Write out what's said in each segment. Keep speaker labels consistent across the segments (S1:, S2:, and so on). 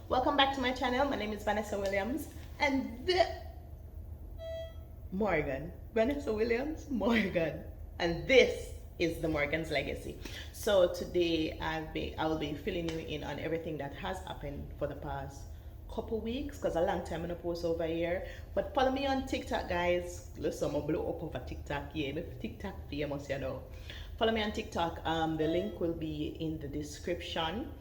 S1: Welcome back to my channel. My name is Vanessa Williams and Vanessa Williams Morgan, and this is the Morgan's Legacy. So today I will be filling you in on everything that has happened for the past couple weeks, because a long time I'm gonna post over here. But follow me on TikTok, guys. Listen, I'm blow up over TikTok. Yeah, TikTok famous, you know. Follow me on TikTok. The link will be in the description.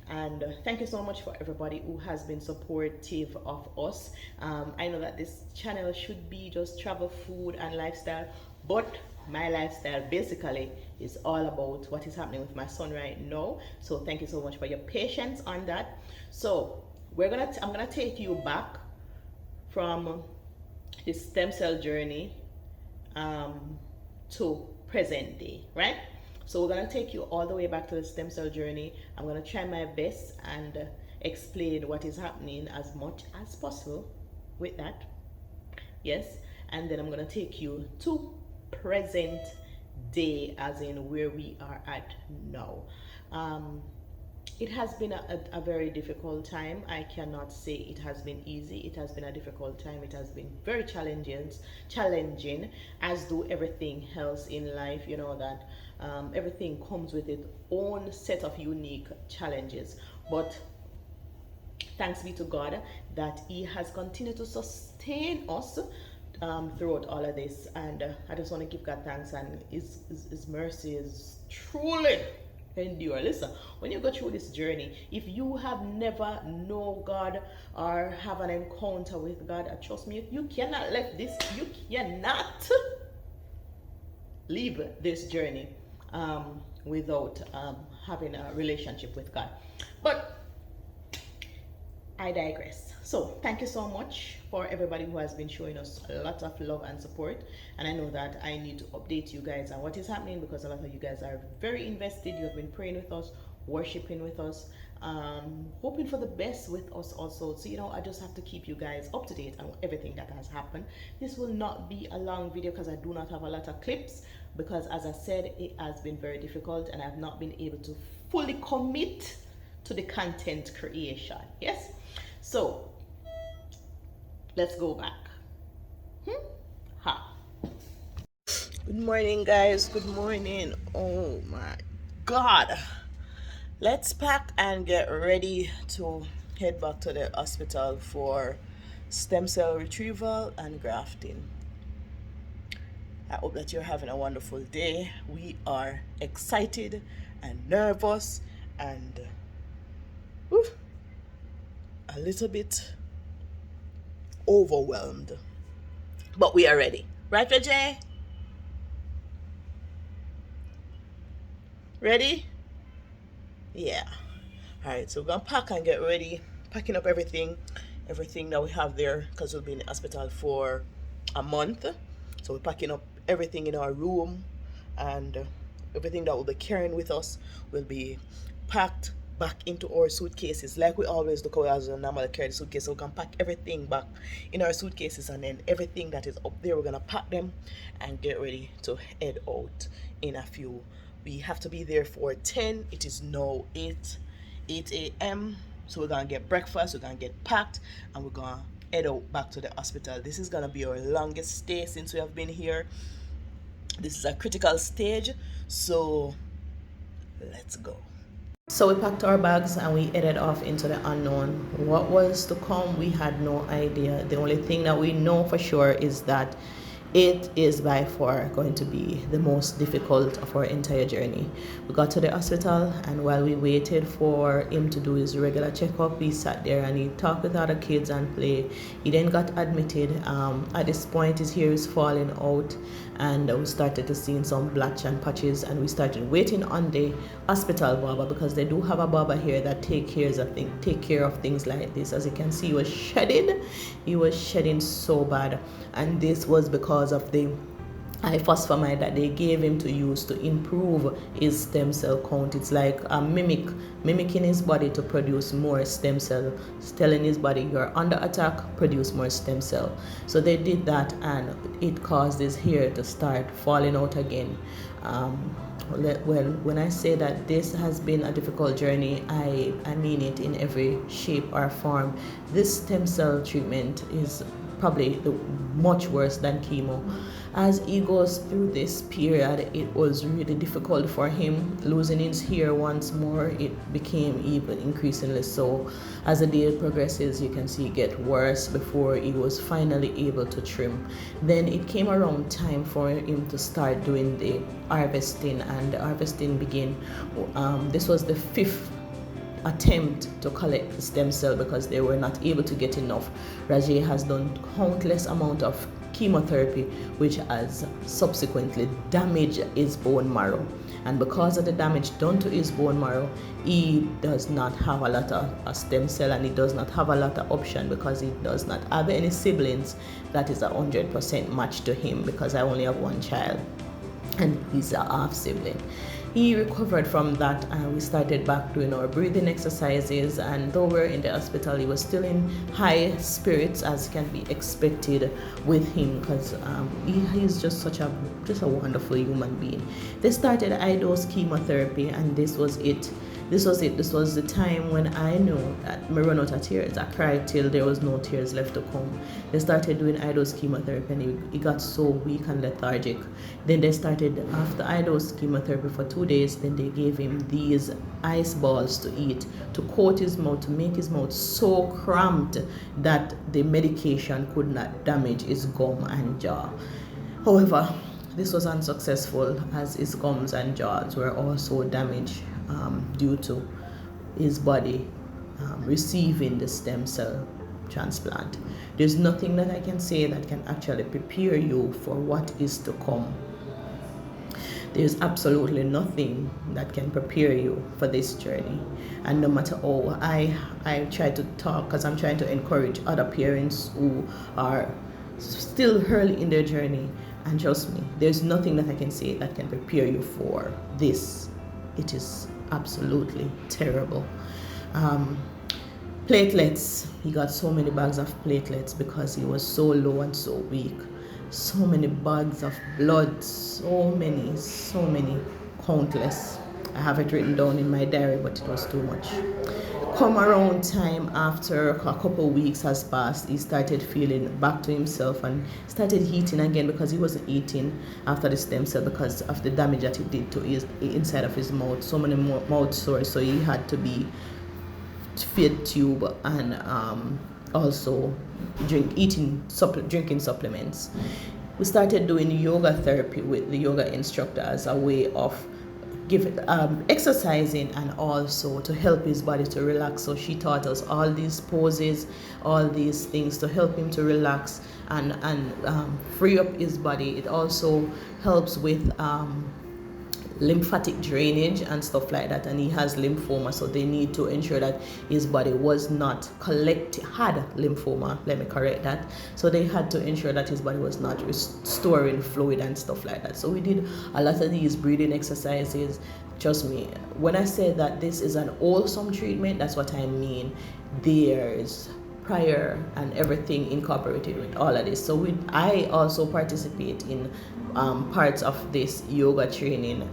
S1: And thank you so much for everybody who has been supportive of us. I know that this channel should be just travel, food, and lifestyle, but my lifestyle basically is all about what is happening with my son right now. So thank you so much for your patience on that. So I'm gonna take you back from the stem cell journey to present day, right? So we're gonna take you all the way back to the stem cell journey. I'm gonna try my best and explain what is happening as much as possible with that. Yes, and then I'm gonna take you to present day, as in where we are at now. It has been a very difficult time. I cannot say it has been easy. It has been a difficult time. It has been very challenging, as do everything else in life. You know that everything comes with its own set of unique challenges. But thanks be to God that He has continued to sustain us throughout all of this. And I just want to give God thanks, and His mercy is truly endure. Listen, when you go through this journey, if you have never know God or have an encounter with God, trust me, you cannot leave this journey without having a relationship with God. But I digress. So thank you so much for everybody who has been showing us a lot of love and support. And I know that I need to update you guys on what is happening, because a lot of you guys are very invested. You have been praying with us, worshiping with us, hoping for the best with us also. So, you know, I just have to keep you guys up to date on everything that has happened. This will not be a long video because I do not have a lot of clips, because as I said, it has been very difficult and I've not been able to fully commit to the content creation. Yes, so let's go back. Good morning, guys. Good morning. Oh my God. Let's pack and get ready to head back to the hospital for stem cell retrieval and grafting. I hope that you're having a wonderful day. We are excited and nervous and a little bit overwhelmed, but we are ready, right, Raje? Ready? Yeah. All right, so we're gonna pack and get ready, packing up everything that we have there, because we'll be in the hospital for a month. So we're packing up everything in our room, and everything that we'll be carrying with us will be packed back into our suitcases, like we always do. As a normal carry the suitcase, so we can pack everything back in our suitcases, and then everything that is up there, we're gonna pack them and get ready to head out in a few. We have to be there for 10. It is now 8 a.m. So we're gonna get breakfast, we're gonna get packed, and we're gonna head out back to the hospital. This is gonna be our longest stay since we have been here. This is a critical stage, so let's go. So we packed our bags and we headed off into the unknown. What was to come, we had no idea. The only thing that we know for sure is that it is by far going to be the most difficult of our entire journey. We got to the hospital, and while we waited for him to do his regular checkup, we sat there and he talked with other kids and played. He then got admitted. At this point, his hair is falling out, and we started to see some blotch and patches, and we started waiting on the hospital barber, because they do have a barber here that take care of things like this. As you can see, he was shedding so bad, and this was because of the phosphomide that they gave him to use to improve his stem cell count. It's like a mimicking his body to produce more stem cell. It's telling his body, you're under attack, produce more stem cell. So they did that, and it caused his hair to start falling out again. When I say that this has been a difficult journey, I mean it in every shape or form. This stem cell treatment is probably much worse than chemo. As he goes through this period, it was really difficult for him. Losing his hair once more, it became even increasingly so. As the day progresses, you can see it get worse before he was finally able to trim. Then it came around time for him to start doing the harvesting, and the harvesting began. This was the 5th attempt to collect the stem cell because they were not able to get enough. Raje has done countless amount of chemotherapy, which has subsequently damaged his bone marrow. And because of the damage done to his bone marrow, he does not have a lot of stem cell, and he does not have a lot of option because he does not have any siblings that is 100% match to him, because I only have one child and he's a half sibling. He recovered from that, and we started back doing our breathing exercises. And though we're in the hospital, he was still in high spirits, as can be expected with him, because he's just such a wonderful human being. They started high dose chemotherapy, and this was it. This was the time when I knew that I run out of tears. I cried till there was no tears left to come. They started doing high dose chemotherapy, and he got so weak and lethargic. Then they started, after high dose chemotherapy for 2 days, then they gave him these ice balls to eat, to coat his mouth, to make his mouth so cramped that the medication could not damage his gum and jaw. However, this was unsuccessful, as his gums and jaws were also damaged due to his body receiving the stem cell transplant. There's nothing that I can say that can actually prepare you for what is to come. There's absolutely nothing that can prepare you for this journey. And no matter how I try to talk, because I'm trying to encourage other parents who are still early in their journey, and trust me, there's nothing that I can say that can prepare you for this. It is absolutely terrible. Platelets, he got so many bags of platelets because he was so low and so weak. So many bags of blood, so many, countless. I have it written down in my diary, but it was too much. Come around time, after a couple of weeks has passed, he started feeling back to himself and started eating again, because he wasn't eating after the stem cell because of the damage that it did to his inside of his mouth. So many mouth sores, so he had to be fed tube and also drinking supplements. We started doing yoga therapy with the yoga instructor as a way of exercising, and also to help his body to relax. So she taught us all these poses, all these things to help him to relax and free up his body. It also helps with lymphatic drainage and stuff like that, and he has lymphoma, so they need to ensure that his body was not had lymphoma, let me correct that, so they had to ensure that his body was not restoring fluid and stuff like that. So we did a lot of these breathing exercises. Trust me, when I say that this is an wholesome treatment, that's what I mean. There's prayer and everything incorporated with all of this. So I also participate in parts of this yoga training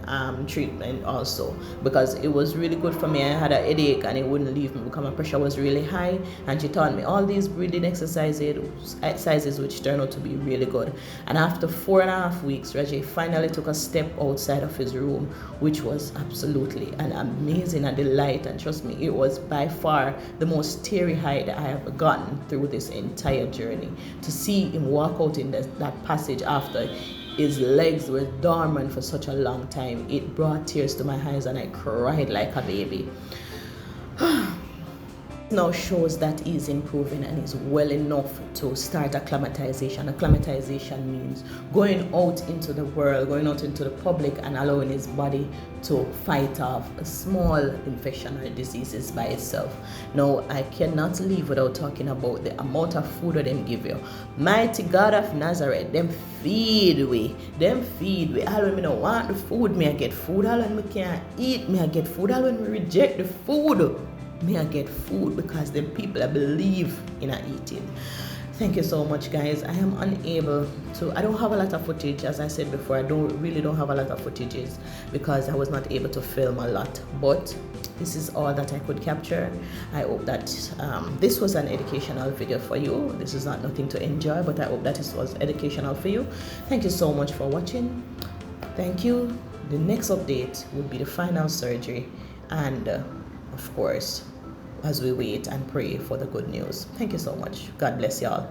S1: treatment also, because it was really good for me. I had a headache and it wouldn't leave me because my pressure was really high, and she taught me all these breathing exercises which turned out to be really good. And after 4.5 weeks, Raje finally took a step outside of his room, which was absolutely an amazing delight. And trust me, it was by far the most teary-eyed I have gotten through this entire journey. To see him walk out in that passage after his legs were dormant for such a long time, it brought tears to my eyes, and I cried like a baby. Now shows that he's improving and is well enough to start acclimatization. Acclimatization means going out into the world, going out into the public, and allowing his body to fight off a small infection or diseases by itself. Now, I cannot leave without talking about the amount of food that them give you. Mighty God of Nazareth, them feed we. All when me don't want the food, me I get food. All when me can't eat, me I get food. All when me reject the food, me I get food, because the people I believe in are eating. Thank you so much, guys. I am unable to, I don't have a lot of footage. As I said before, I don't have a lot of footages because I was not able to film a lot, but this is all that I could capture. I hope that this was an educational video for you. This is not nothing to enjoy, but I hope that it was educational for you. Thank you so much for watching. Thank you. The next update will be the final surgery, and of course, as we wait and pray for the good news. Thank you so much. God bless y'all.